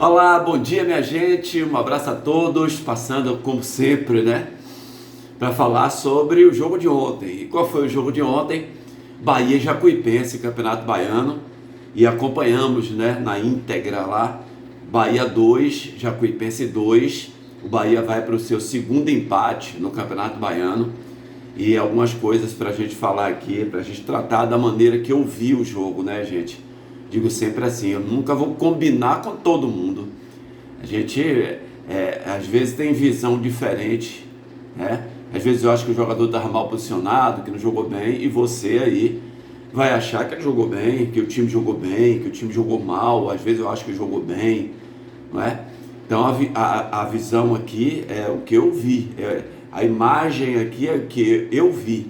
Olá, bom dia minha gente, um abraço a todos, passando como sempre, né, para falar sobre o jogo de ontem. E qual foi o jogo de ontem? Bahia e Jacuipense, Campeonato Baiano, e acompanhamos, né, na íntegra lá, Bahia 2, Jacuipense 2, o Bahia vai para o seu segundo empate no Campeonato Baiano, e algumas coisas para a gente falar aqui, para a gente tratar da maneira que eu vi o jogo, né, gente? Digo sempre assim, eu nunca vou combinar com todo mundo. A gente, às vezes, tem visão diferente, né? Às vezes eu acho que o jogador estava mal posicionado, que não jogou bem, e você aí vai achar que ele jogou bem, que o time jogou bem, que o time jogou mal. Às vezes eu acho que jogou bem, não é? Então a visão aqui é o que eu vi, a imagem aqui é o que eu vi.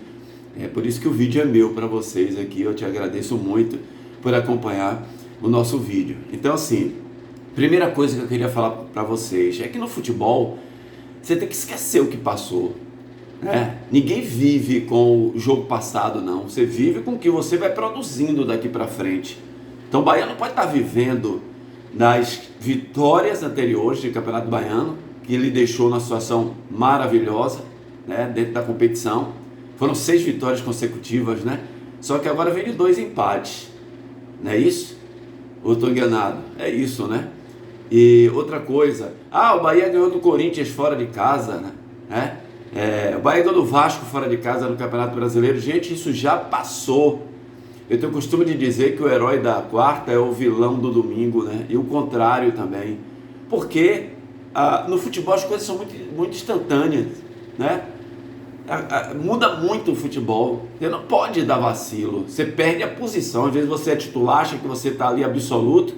É por isso que o vídeo é meu para vocês aqui. Eu te agradeço muito por acompanhar o nosso vídeo. Então, assim, primeira coisa que eu queria falar para vocês é que no futebol você tem que esquecer o que passou, né? Ninguém vive com o jogo passado, não. Você vive com o que você vai produzindo daqui para frente. Então o Bahia não pode estar vivendo das vitórias anteriores de Campeonato Baiano, que ele deixou numa situação maravilhosa, né, dentro da competição. Foram 6 vitórias consecutivas, né? Só que agora vem de 2 empates. Não é isso? Ou estou enganado? É isso, né? E outra coisa, o Bahia ganhou do Corinthians fora de casa, né? O Bahia ganhou do Vasco fora de casa no Campeonato Brasileiro. Gente, isso já passou. Eu tenho o costume de dizer que o herói da quarta é o vilão do domingo, né? E o contrário também. Porque no futebol as coisas são muito, muito instantâneas, né? Muda muito o futebol. Você não pode dar vacilo. Você perde a posição. Às vezes você é titular, acha que você está ali absoluto,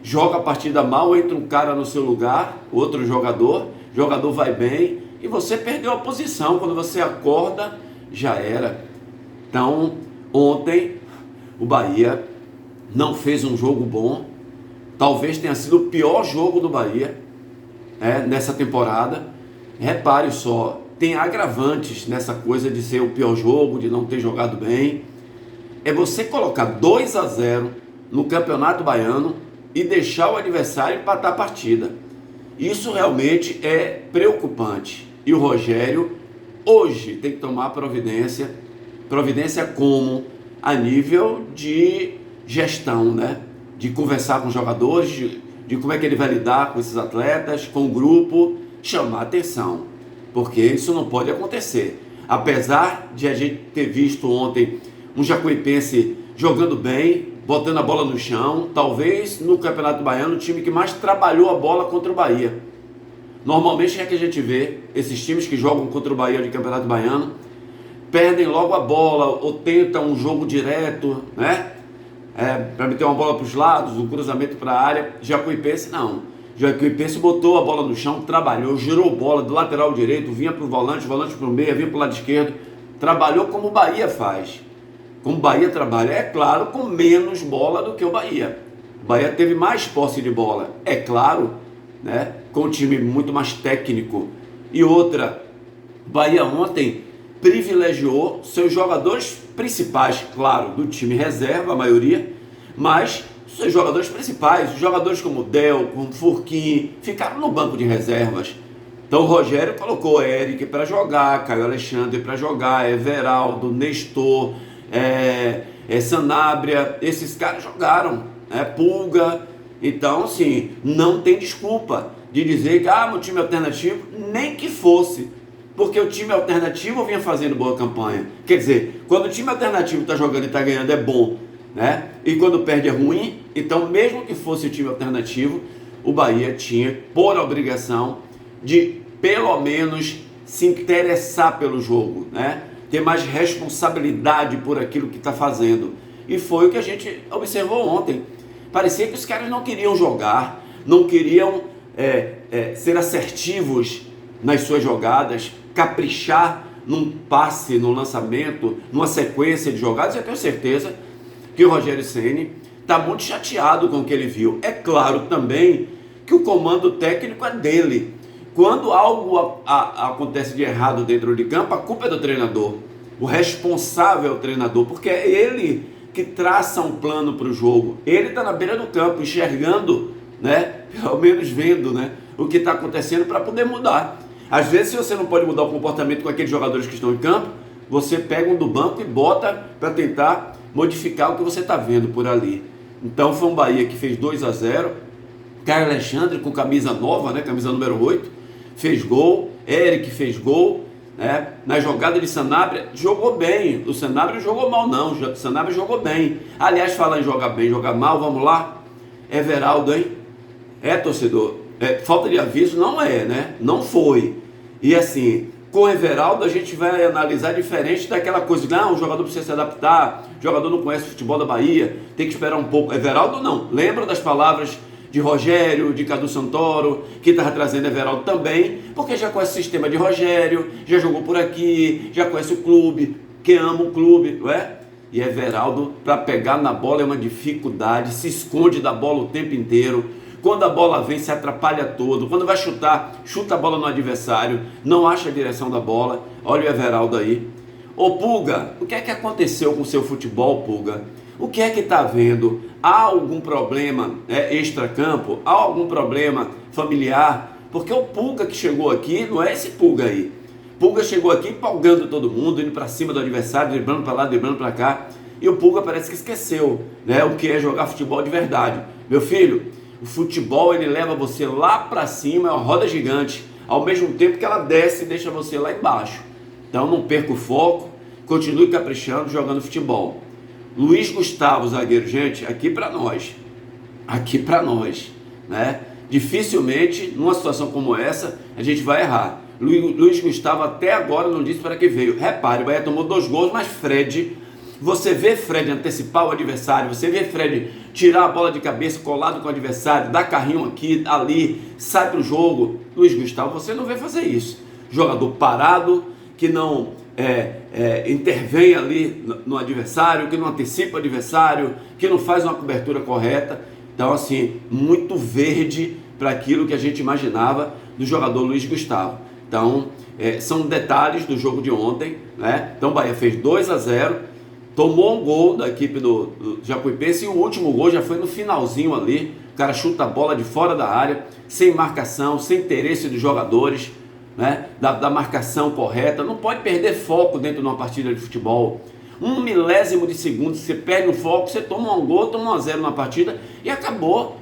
joga a partida mal, entra um cara no seu lugar, outro jogador vai bem e você perdeu a posição. Quando você acorda, já era. Então, ontem o Bahia não fez um jogo bom. Talvez tenha sido o pior jogo do Bahia nessa temporada. Repare só, tem agravantes nessa coisa de ser o pior jogo, de não ter jogado bem. É você colocar 2-0 no Campeonato Baiano e deixar o adversário empatar a partida. Isso realmente é preocupante. E o Rogério hoje tem que tomar providência como a nível de gestão, né? De conversar com os jogadores, de como é que ele vai lidar com esses atletas, com o grupo, chamar atenção. Porque isso não pode acontecer. Apesar de a gente ter visto ontem um Jacuipense jogando bem, botando a bola no chão, talvez no Campeonato Baiano o time que mais trabalhou a bola contra o Bahia. Normalmente é que a gente vê esses times que jogam contra o Bahia de Campeonato Baiano, perdem logo a bola ou tentam um jogo direto, né? Para meter uma bola para os lados, um cruzamento para a área. Jacuipense não. Jacuipense botou a bola no chão, trabalhou, girou bola do lateral direito, vinha para o volante para o meio, vinha para o lado esquerdo, trabalhou como o Bahia faz, como o Bahia trabalha, é claro, com menos bola do que o Bahia. O Bahia teve mais posse de bola, é claro, né? Com um time muito mais técnico. E outra, o Bahia ontem privilegiou seus jogadores principais, claro, do time reserva, a maioria, mas seus jogadores principais, jogadores como Del, como Furquim, ficaram no banco de reservas. Então o Rogério colocou Eric para jogar, Caio Alexandre para jogar, Everaldo, Nestor, Sanabria, esses caras jogaram, Pulga. Então, assim, não tem desculpa de dizer que meu time alternativo, nem que fosse, porque o time alternativo vinha fazendo boa campanha. Quer dizer, quando o time alternativo está jogando e está ganhando é bom, né? E quando perde é ruim. Então, mesmo que fosse o time alternativo, o Bahia tinha por obrigação de pelo menos se interessar pelo jogo, né? Ter mais responsabilidade por aquilo que está fazendo. E foi o que a gente observou ontem. Parecia que os caras não queriam jogar, não queriam ser assertivos nas suas jogadas, caprichar num passe, num lançamento, numa sequência de jogadas. Eu tenho certeza que o Rogério Ceni está muito chateado com o que ele viu. É claro também que o comando técnico é dele. Quando algo acontece de errado dentro de campo, a culpa é do treinador. O responsável é o treinador, porque é ele que traça um plano para o jogo. Ele está na beira do campo, enxergando né? Pelo menos vendo, né, o que está acontecendo para poder mudar. Às vezes, se você não pode mudar o comportamento com aqueles jogadores que estão em campo, você pega um do banco e bota para tentar modificar o que você está vendo por ali. Então foi um Bahia que fez 2-0. Caio Alexandre com camisa nova, né, camisa número 8, fez gol. Eric fez gol, né? Na jogada de Sanabria, jogou bem. O Sanabria não jogou mal não, o Sanabria jogou bem. Aliás, falar em jogar bem, jogar mal, vamos lá. Everaldo, hein? Torcedor, falta de aviso não né? Não foi. E assim, com o Everaldo a gente vai analisar diferente daquela coisa, não, o jogador precisa se adaptar, o jogador não conhece o futebol da Bahia, tem que esperar um pouco. Everaldo não, lembra das palavras de Rogério, de Cadu Santoro, que estava trazendo Everaldo também, porque já conhece o sistema de Rogério, já jogou por aqui, já conhece o clube, que ama o clube, não é? E Everaldo, para pegar na bola é uma dificuldade, se esconde da bola o tempo inteiro. Quando a bola vem, se atrapalha todo. Quando vai chutar, chuta a bola no adversário, não acha a direção da bola. Olha o Everaldo aí. Ô Pulga, o que é que aconteceu com o seu futebol, Pulga? O que é que está havendo? Há algum problema extracampo? Há algum problema familiar? Porque o Pulga que chegou aqui não é esse Pulga aí. Pulga chegou aqui empolgando todo mundo, indo para cima do adversário, driblando para lá, driblando para cá. E o Pulga parece que esqueceu, né, o que é jogar futebol de verdade. Meu filho, o futebol ele leva você lá para cima, é uma roda gigante, ao mesmo tempo que ela desce e deixa você lá embaixo. Então não perca o foco, continue caprichando, jogando futebol. Luiz Gustavo, zagueiro, gente, aqui para nós, né? Dificilmente, numa situação como essa, a gente vai errar. Luiz Gustavo até agora não disse para que veio. Repare, o Bahia tomou 2 gols, mas Fred, você vê Fred antecipar o adversário, você vê Fred tirar a bola de cabeça, colado com o adversário, dar carrinho aqui, ali, sai para o jogo. Luiz Gustavo, você não vê fazer isso. Jogador parado, que não intervém ali no adversário, que não antecipa o adversário, que não faz uma cobertura correta. Então, assim, muito verde para aquilo que a gente imaginava do jogador Luiz Gustavo. Então, são detalhes do jogo de ontem, né? Então, o Bahia fez 2-0, tomou um gol da equipe do Jacuipense e o último gol já foi no finalzinho ali. O cara chuta a bola de fora da área, sem marcação, sem interesse dos jogadores, né? Da marcação correta. Não pode perder foco dentro de uma partida de futebol. 1 milésimo de segundo, você perde o foco, você toma um gol, toma 1-0 na partida e acabou.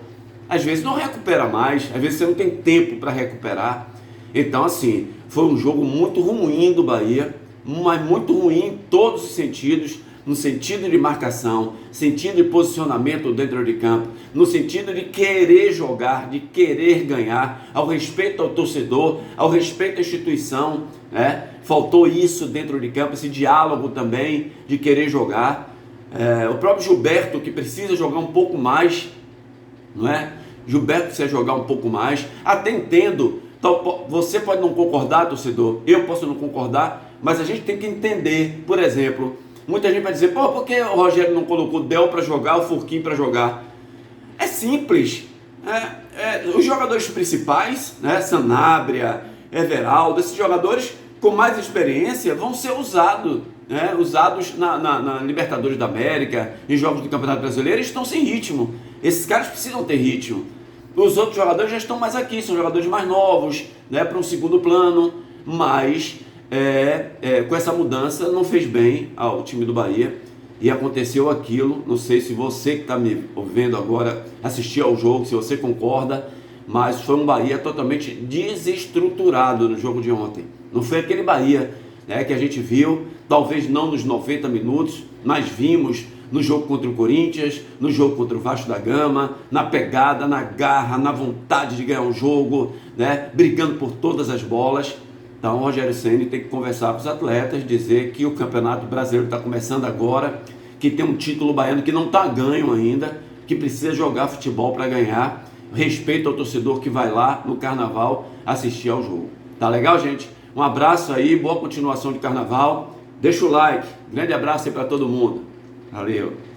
Às vezes não recupera mais, às vezes você não tem tempo para recuperar. Então, assim, foi um jogo muito ruim do Bahia, mas muito ruim em todos os sentidos, no sentido de marcação, sentido de posicionamento dentro de campo, no sentido de querer jogar, de querer ganhar, ao respeito ao torcedor, ao respeito à instituição, né? Faltou isso dentro de campo, esse diálogo também de querer jogar. O próprio Gilberto, que precisa jogar um pouco mais, não é? Gilberto precisa jogar um pouco mais, até entendo. Então, você pode não concordar, torcedor, eu posso não concordar, mas a gente tem que entender. Por exemplo, muita gente vai dizer, por que o Rogério não colocou o Del para jogar, o Furquim para jogar? É simples. Os jogadores principais, né, Sanabria, Everaldo, esses jogadores com mais experiência vão ser usados na Libertadores da América, em jogos do Campeonato Brasileiro, eles estão sem ritmo. Esses caras precisam ter ritmo. Os outros jogadores já estão mais aqui, são jogadores mais novos, né, para um segundo plano, mas com essa mudança não fez bem ao time do Bahia e aconteceu aquilo. Não sei se você que está me vendo agora assistiu ao jogo, se você concorda, mas foi um Bahia totalmente desestruturado no jogo de ontem. Não foi aquele Bahia, né, que a gente viu, talvez não nos 90 minutos, mas vimos no jogo contra o Corinthians, no jogo contra o Vasco da Gama, na pegada, na garra, na vontade de ganhar um jogo, né, brigando por todas as bolas. Então o Rogério Ceni tem que conversar com os atletas, dizer que o Campeonato Brasileiro está começando agora, que tem um título baiano que não está ganho ainda, que precisa jogar futebol para ganhar. Respeito ao torcedor que vai lá no Carnaval assistir ao jogo. Tá legal, gente? Um abraço aí, boa continuação de Carnaval. Deixa o like, grande abraço aí para todo mundo. Valeu!